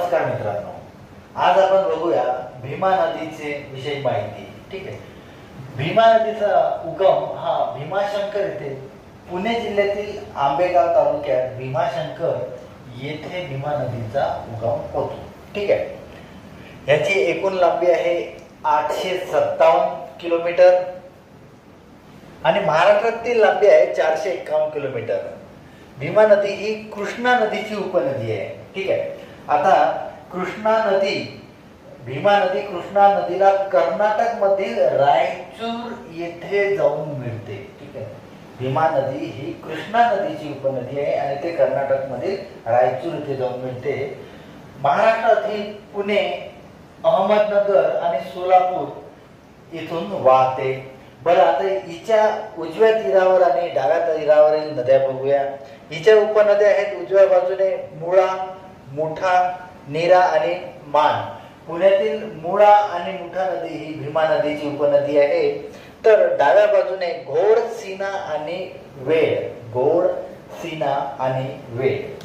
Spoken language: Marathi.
नमस्कार मित्रांनो, आज आपण बघूया भीमा नदीचे विषयी माहिती. ठीक आहे. भीमा नदीचा उगम हा भीमाशंकर येथे पुणे जिल्ह्यातील आंबेगाव तालुक्यात भीमाशंकर येथे भीमा नदीचा उगम होतो. ठीक आहे. याची एकूण लांबी आहे 857 किलोमीटर आणि महाराष्ट्रातील लांबी आहे 451 किलोमीटर. भीमा नदी ही कृष्णा नदीची उपनदी आहे. ठीक आहे. आता भीमा नदी कृष्णा नदीला कर्नाटक मधील रायचूर येथे जाऊन मिळते. ठीक आहे. भीमा नदी ही कृष्णा नदीची उपनदी आहे आणि ते कर्नाटक मधील रायचूर येथे जाऊन मिळते. महाराष्ट्रात ही पुणे, अहमदनगर आणि सोलापूर इथून वाहते. बरं, आता हिच्या उजव्या तीरावर आणि डाव्या तीरावरील नद्या बघूया. हिच्या उपनद्या आहेत उजव्या बाजूने मुळा, मुठा, नीरा आणि मान. पुण्यातील मुळा आणि मुठा नदी ही भीमा नदीची उपनदी आहे. तर डाव्या बाजूने घोड, सीना आणि वेळ.